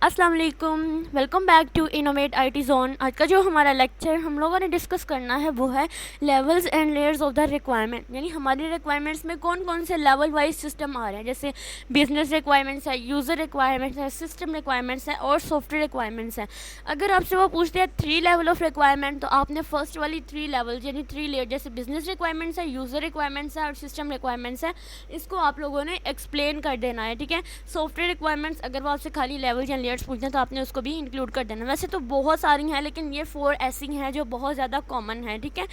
अस्सलाम वालेकुम, welcome back to Innovate IT Zone. आज का जो हमारा लेक्चर हम लोगों ने डिस्कस करना है वो है levels and layers of the requirement, यानी हमारी रिक्वायरमेंट्स में कौन कौन से लेवल वाइज सिस्टम आ रहे हैं। जैसे बिजनेस रिक्वायरमेंट्स है, यूज़र रिक्वायरमेंट्स है, सिस्टम रिक्वायरमेंट्स है और सॉफ्टवेयर रिक्वायरमेंट्स है। अगर आपसे वो पूछते हैं 3 लेवल ऑफ रिक्वायरमेंट, तो आपने फर्स्ट वाली 3 लेवल यानी 3 लेयर, जैसे बिजनेस रिक्वायरमेंट्स है, यूज़र रिक्वायरमेंट्स है और सिस्टम रिक्वायरमेंट्स है, इसको आप लोगों ने एक्सप्लेन कर देना है। ठीक है, सॉफ्टवेयर रिक्वायरमेंट्स अगर वो आपसे खाली लेवल या लेयर्स पूछते हैं तो आपने उसको भी इंक्लूड कर देना। वैसे तो बहुत सारी हैं, लेकिन ये 4 ऐसी हैं जो बहुत ज़्यादा कॉमन है। ठीक है,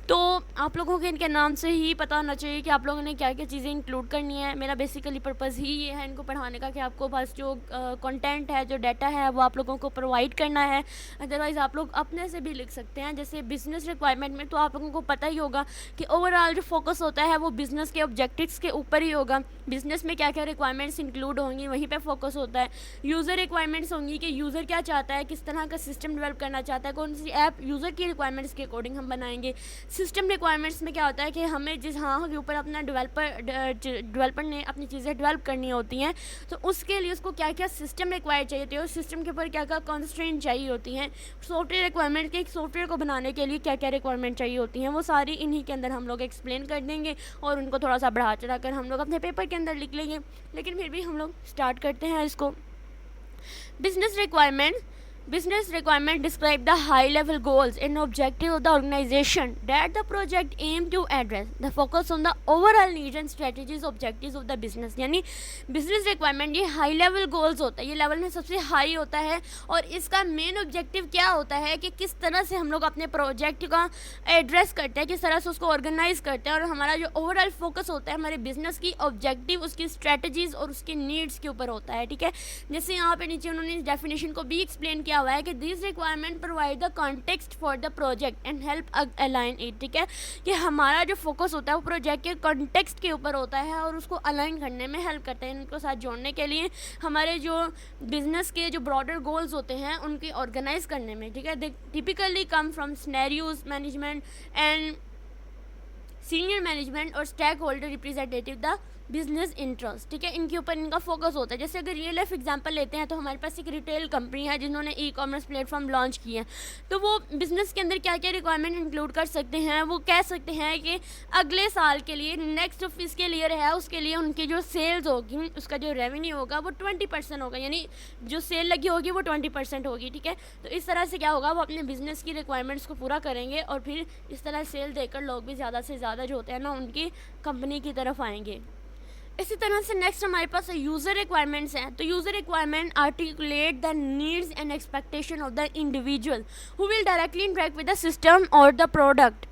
तो आप लोगों के इनके नाम से ही पता होना चाहिए कि आप लोगों ने क्या क्या चीज़ें इंक्लूड करनी है। मेरा बेसिकली पर्पज़ ही ये है इनको पढ़ाने का कि आपको बस जो कंटेंट है, जो डाटा है, वो आप लोगों को प्रोवाइड करना है। अदरवाइज़ आप लोग अपने से भी लिख सकते हैं। जैसे बिज़नेस रिक्वायरमेंट में तो आप लोगों को पता ही होगा कि ओवरऑल जो फोकस होता है वो बिज़नेस के ऑब्जेक्टिव्स के ऊपर ही होगा। बिज़नेस में क्या क्या रिक्वायरमेंट्स इंक्लूड होंगी वहीं पर फोकस होता है। यूज़र रिक्वायरमेंट्स होंगी कि यूज़र क्या चाहता है, किस तरह का सिस्टम डेवलप करना चाहता है, कौन सी ऐप यूज़र की रिक्वायरमेंट्स के अकॉर्डिंग हम बनाएंगे। सिस्टम रिक्वायरमेंट्स में क्या होता है कि हमें जिस हाँ के ऊपर अपना डेवलपर ने अपनी चीज़ें डेवलप करनी होती हैं, तो उसके लिए उसको क्या क्या सिस्टम रिक्वायर चाहिए होती है और सिस्टम के ऊपर क्या क्या कॉन्स्ट्रेंट चाहिए होती हैं। सॉफ्टवेयर रिक्वायरमेंट के एक सॉफ्टवेयर को बनाने के लिए क्या क्या रिक्वायरमेंट चाहिए होती हैं, वो सारी इन्हीं के अंदर हम लोग एक्सप्लेन कर देंगे और उनको थोड़ा सा बढ़ा चढ़ा कर हम लोग अपने पेपर के अंदर लिख लेंगे। लेकिन फिर भी हम लोग स्टार्ट करते हैं इसको। Business requirement Business requirement describe the high-level goals and objectives of the organization that the project aim to address. The focus on the overall needs and strategies objectives of the business. यानी business requirement ये high level goals होता है, ये level में सबसे high होता है और इसका मेन ऑब्जेक्टिव क्या होता है कि किस तरह से हम लोग अपने प्रोजेक्ट का एड्रेस करते हैं, किस तरह से उसको ऑर्गेनाइज करते हैं और हमारा जो ओवरऑल फोकस होता है हमारे बिजनेस की ऑब्जेक्टिव, उसकी स्ट्रेटजीज और उसकी नीड्स के ऊपर होता है। ठीक है, जैसे यहाँ पे नीचे उन्होंने इस डेफिनेशन को भी एक्सप्लेन किया हुआ है कि this requirement provide the context for the project and help align it. ठीक है, कि हमारा जो फोकस होता है वो प्रोजेक्ट के कॉन्टेक्स्ट के ऊपर होता है और उसको अलाइन करने में हेल्प करते हैं, इनको साथ जोड़ने के लिए, हमारे जो बिजनेस के जो ब्रॉडर गोल्स होते हैं उनकी ऑर्गेनाइज करने में। ठीक है, they typically come from scenarios management and senior management और stakeholder representative the business interest. ठीक है, इनके ऊपर इनका फोकस होता है। जैसे अगर रियल लाइफ एग्जांपल लेते हैं तो हमारे पास एक रिटेल कंपनी है जिन्होंने ई कॉमर्स प्लेटफॉर्म लॉन्च किया है, तो वो बिजनेस के अंदर क्या क्या रिक्वायरमेंट इंक्लूड कर सकते हैं, वो कह सकते हैं कि अगले साल के लिए, नेक्स्ट फिस्कल ईयर है, उसके लिए उनकी जो सेल्स होगी, उसका जो रेवेन्यू होगा वो 20% होगा, यानी जो सेल लगी होगी वो 20% होगी। ठीक है, तो इस तरह से क्या होगा, वो अपने बिजनेस की रिक्वायरमेंट्स को पूरा करेंगे और फिर इस तरह सेल देकर लोग भी ज़्यादा से ज़्यादा जो होते हैं ना उनकी कंपनी की तरफ आएंगे। इसी तरह से नेक्स्ट हमारे पास यूज़र रिक्वायरमेंट्स हैं। तो user requirement articulate the needs and expectation of the individual who will directly interact with the system और द प्रोडक्ट।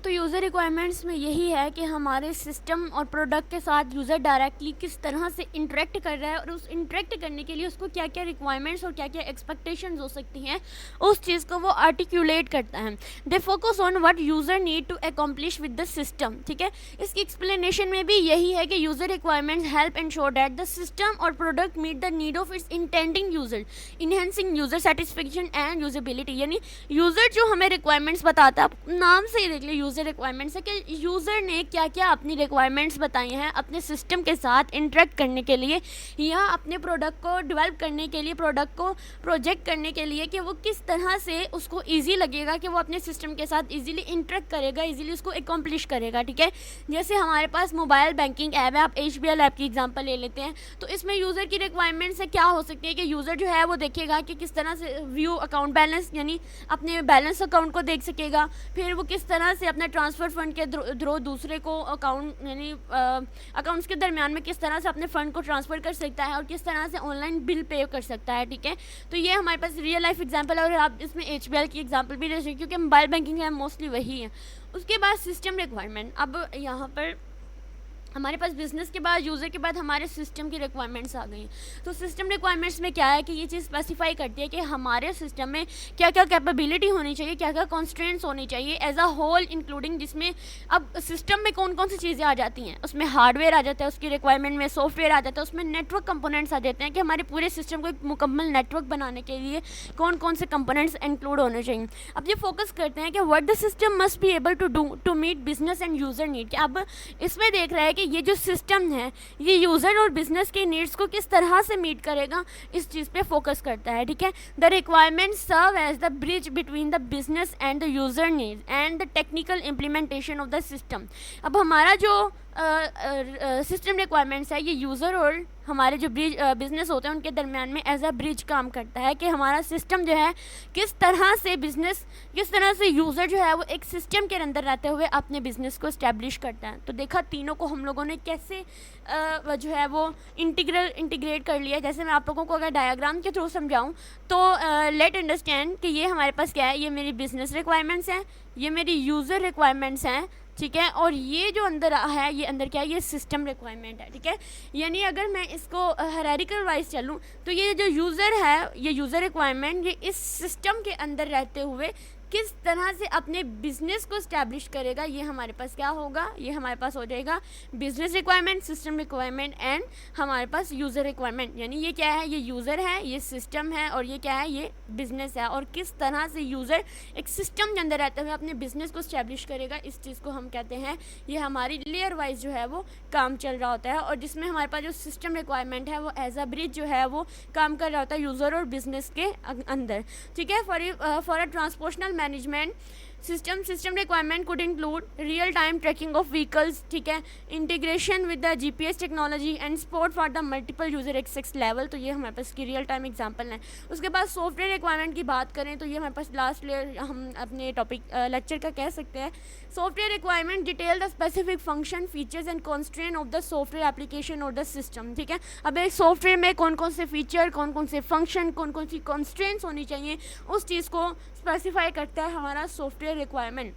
तो यूज़र रिक्वायरमेंट्स में यही है कि हमारे सिस्टम और प्रोडक्ट के साथ यूज़र डायरेक्टली किस तरह से इंटरेक्ट कर रहा है और उस इंटरेक्ट करने के लिए उसको क्या क्या रिक्वायरमेंट्स और क्या क्या एक्सपेक्टेशंस हो सकती हैं, उस चीज़ को वो आर्टिकुलेट करता है। They focus on what user need to accomplish with the system. ठीक है, इसकी एक्सप्लेनेशन में भी यही है कि user requirements help ensure that the system और product meet the need of its intending user, enhancing user satisfaction and usability. यानी यूज़र जो हमें रिक्वायरमेंट्स बताता है, आप नाम से ही देख लें, रिक्वायरमेंट्स है कि यूज़र ने क्या क्या अपनी रिक्वायरमेंट्स बताई हैं अपने सिस्टम के साथ इंटरेक्ट करने के लिए या अपने प्रोडक्ट को डेवलप करने के लिए, प्रोडक्ट को प्रोजेक्ट करने के लिए, कि वो किस तरह से उसको इजी लगेगा कि वो अपने सिस्टम के साथ इजीली इंटरेक्ट करेगा, इजीली उसको अकम्प्लिश करेगा। ठीक है, जैसे हमारे पास मोबाइल बैंकिंग ऐप है, आप HBL ऐप की एग्जांपल ले लेते हैं, तो इसमें यूज़र की रिक्वायरमेंट्स है क्या हो सकती है कि यूज़र जो है वो देखेगा कि किस तरह से व्यू अकाउंट बैलेंस, यानी अपने बैलेंस अकाउंट को देख सकेगा, फिर वो किस तरह से अपना ट्रांसफ़र फंड के थ्रू दूसरे को अकाउंट, यानी अकाउंट्स के दरमियान में किस तरह से अपने फ़ंड को ट्रांसफ़र कर सकता है और किस तरह से ऑनलाइन बिल पे कर सकता है। ठीक है, तो ये हमारे पास रियल लाइफ एग्जांपल है और आप इसमें HBL की एग्जांपल भी दे सकते हैं क्योंकि मोबाइल बैंकिंग है, मोस्टली वही है। उसके बाद सिस्टम रिक्वायरमेंट, अब यहाँ पर हमारे पास बिज़नेस के बाद, यूज़र के बाद हमारे सिस्टम की रिक्वायरमेंट्स आ गई हैं। तो सिस्टम रिक्वायरमेंट्स में क्या है कि ये चीज़ स्पेसिफाई करती है कि हमारे सिस्टम में क्या क्या कैपेबिलिटी होनी चाहिए, क्या क्या कॉन्स्ट्रेंट्स होनी चाहिए एज अ होल, इंक्लूडिंग जिसमें अब सिस्टम में कौन कौन सी चीज़ें आ जाती हैं, उसमें हार्डवेयर आ जाता है उसकी रिक्वायरमेंट में, सॉफ्टवेयर आ जाता है उसमें, नेटवर्क कंपोनेंट्स आ जाते हैं कि हमारे पूरे सिस्टम को एक मुकम्मल नेटवर्क बनाने के लिए कौन कौन से कंपोनेंट्स इंक्लूड होने चाहिए। अब ये फोकस करते हैं कि what the system must be able to do to meet business and user need. कि अब इसमें देख रहा है कि ये जो सिस्टम है ये यूज़र और बिजनेस के नीड्स को किस तरह से मीट करेगा, इस चीज़ पे फोकस करता है। ठीक है, the requirement serve as the bridge between the business and the user needs and the technical implementation of the system. अब हमारा जो सिस्टम रिक्वायरमेंट्स है ये यूज़र और हमारे जो बिजनेस होते हैं उनके दरमियान में एज अ ब्रिज काम करता है कि हमारा सिस्टम जो है किस तरह से बिजनेस, किस तरह से यूज़र जो है वो एक सिस्टम के अंदर रहते हुए अपने बिजनेस को इस्टेब्लिश करता है। तो देखा तीनों को हम लोगों ने कैसे जो है वो इंटीग्रेट कर लिया। जैसे मैं आप लोगों को अगर डायग्राम के थ्रू समझाऊँ तो लेट अंडरस्टैंड कि ये हमारे पास क्या है, ये मेरी बिजनेस रिक्वायरमेंट्स हैं, ये मेरी यूज़र रिक्वायरमेंट्स हैं। ठीक है, और ये जो अंदर है ये अंदर क्या है, ये सिस्टम रिक्वायरमेंट है। ठीक है, यानी अगर मैं इसको हायरार्किकल वाइज चलूँ तो ये जो यूज़र है ये यूज़र रिक्वायरमेंट ये इस सिस्टम के अंदर रहते हुए किस तरह से अपने बिजनेस को इस्टेब्लिश करेगा, ये हमारे पास क्या होगा, ये हमारे पास हो जाएगा business requirement, system requirement and हमारे पास यूज़र रिक्वायरमेंट। यानी ये क्या है, ये यूज़र है, ये सिस्टम है और ये क्या है, ये बिजनेस है। और किस तरह से यूज़र एक सिस्टम के अंदर रहते हुए अपने बिजनेस को इस्टेब्लिश करेगा, इस चीज़ को हम कहते हैं, ये हमारी लेयर वाइज जो है वो काम चल रहा होता है। और जिसमें हमारे पास जो सिस्टम रिक्वायरमेंट है वो एज अ ब्रिज जो है वो काम कर रहा होता है यूज़र और बिजनेस के अंदर। ठीक है, for a transportational management system requirement could include real time tracking of vehicles, ठीक है, integration with the GPS technology and support for the multiple user access level. तो ये हमारे पास की रियल टाइम एग्जांपल है। उसके बाद सॉफ्टवेयर रिक्वायरमेंट की बात करें तो ये हमारे पास लास्ट लेयर हम अपने टॉपिक लेक्चर का कह सकते हैं। Software requirement detail the specific function features and constraint of the software application और द सिस्टम। ठीक है, अब एक सॉफ्टवेयर में कौन कौन से फीचर, कौन कौन से फंक्शन, कौन कौन सी कॉन्स्ट्रेंट्स होनी चाहिए, उस चीज़ को स्पेसिफाई करता है हमारा software requirement.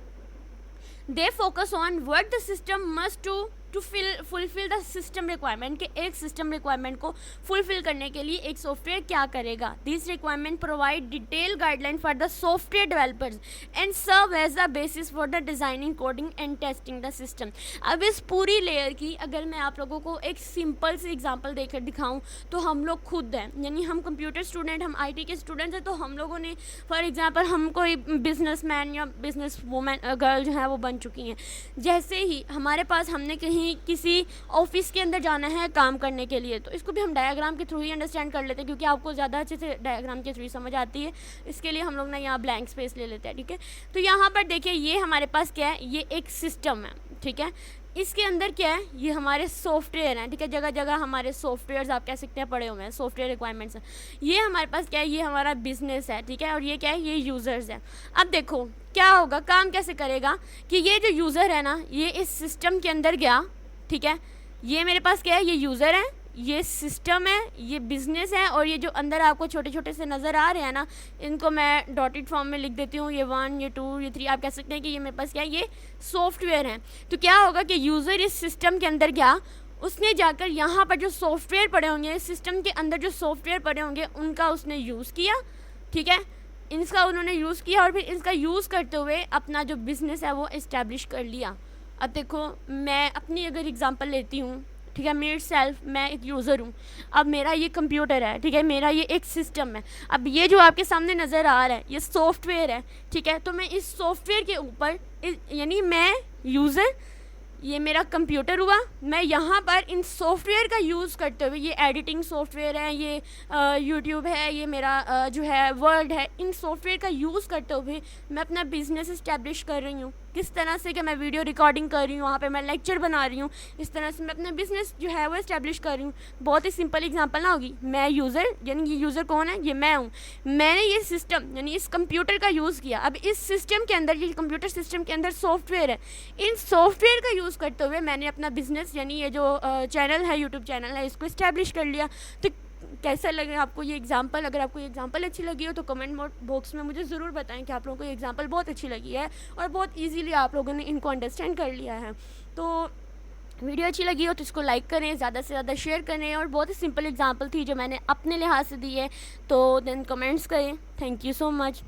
They focus on what the system must do to fulfill the system requirement, कि एक सिस्टम रिक्वायरमेंट को फुलफिल करने के लिए एक सॉफ्टवेयर क्या करेगा। This requirement provide detail guideline for the software developers and serve as the basis for the designing, coding and testing the system. अब इस पूरी लेयर की अगर मैं आप लोगों को एक सिंपल सी एग्जांपल देकर दिखाऊं तो हम लोग खुद हैं, यानी हम कंप्यूटर स्टूडेंट, हम आईटी के स्टूडेंट्स हैं, तो हम लोगों ने फॉर एग्जांपल हम कोई बिजनेसमैन या बिजनेस वूमेन गर्ल जो है वो बन चुकी हैं। जैसे ही हमारे पास हमने कहीं किसी ऑफिस के अंदर जाना है काम करने के लिए, तो इसको भी हम डायग्राम के थ्रू ही अंडरस्टैंड कर लेते हैं क्योंकि आपको ज़्यादा अच्छे से डायग्राम के थ्रू ही समझ आती है। इसके लिए हम लोग ना यहाँ ब्लैंक स्पेस ले लेते हैं। ठीक है, तो यहाँ पर देखिए ये हमारे पास क्या है, ये एक सिस्टम है। ठीक है, इसके अंदर क्या है, ये हमारे सॉफ्टवेयर हैं। ठीक है, जगह जगह हमारे सॉफ्टवेयर्स आप कह सकते हैं पड़े हुए हैं, सॉफ्टवेयर रिक्वायरमेंट्स हैं। ये हमारे पास क्या है, ये हमारा बिजनेस है। ठीक है, और ये क्या है, ये यूज़र्स है। अब देखो क्या होगा, काम कैसे करेगा कि ये जो यूज़र है ना ये इस सिस्टम के अंदर गया। ठीक है, ये मेरे पास क्या है, ये यूज़र है, ये सिस्टम है, ये बिज़नेस है, और ये जो अंदर आपको छोटे छोटे से नज़र आ रहे हैं ना, इनको मैं डॉटेड फॉर्म में लिख देती हूँ, ये 1, ये 2, ये 3, आप कह सकते हैं कि ये मेरे पास क्या है, ये सॉफ्टवेयर है। तो क्या होगा कि यूज़र इस सिस्टम के अंदर गया, उसने जाकर यहाँ पर जो सॉफ्टवेयर पड़े होंगे, सिस्टम के अंदर जो सॉफ्टवेयर पड़े होंगे उनका उसने यूज़ किया। ठीक है, इनका उन्होंने यूज़ किया और फिर इसका यूज़ करते हुए अपना जो बिज़नेस है वो इस्टेब्लिश कर लिया। अब देखो मैं अपनी अगर एग्जांपल लेती हूँ, ठीक है, मेरे सेल्फ, मैं एक यूज़र हूँ। अब मेरा ये कंप्यूटर है, ठीक है, मेरा ये एक सिस्टम है। अब ये जो आपके सामने नज़र आ रहा है ये सॉफ्टवेयर है। ठीक है, तो मैं इस सॉफ्टवेयर के ऊपर यानी मैं यूज़र, ये मेरा कंप्यूटर हुआ, मैं यहाँ पर इन सॉफ्टवेयर का यूज़ करते हुए, ये एडिटिंग सॉफ्टवेयर है, ये यूट्यूब है, ये मेरा जो है वर्ड है, इन सॉफ्टवेयर का यूज़ करते हुए मैं अपना बिज़नेस इस्टेब्लिश कर रही हूँ। किस तरह से कि मैं वीडियो रिकॉर्डिंग कर रही हूँ, वहाँ पे मैं लेक्चर बना रही हूँ, इस तरह से मैं अपना बिज़नेस जो है वो इस्टेब्लिश कर रही हूँ। बहुत ही सिंपल एग्जांपल ना होगी, मैं यूज़र, यानी ये यूज़र कौन है, ये मैं हूँ। मैंने ये सिस्टम यानी इस कंप्यूटर का यूज़ किया। अब इस सिस्टम के अंदर, ये कंप्यूटर सिस्टम के अंदर सॉफ्टवेयर है, इन सॉफ्टवेयर का यूज़ करते हुए मैंने अपना बिज़नेस यानी ये जो चैनल है, यूट्यूब चैनल है, इसको इस्टेब्लिश कर लिया। तो कैसा लगे आपको ये एग्जांपल? अगर आपको ये एग्जांपल अच्छी लगी हो तो कमेंट बॉक्स में मुझे ज़रूर बताएं कि आप लोगों को ये एग्जांपल बहुत अच्छी लगी है और बहुत इजीली आप लोगों ने इनको अंडरस्टैंड कर लिया है। तो वीडियो अच्छी लगी हो तो इसको लाइक करें, ज़्यादा से ज़्यादा शेयर करें, और बहुत ही सिंपल एग्जांपल थी जो मैंने अपने लिहाज से दी है, तो देन कमेंट्स करें। Thank you so much.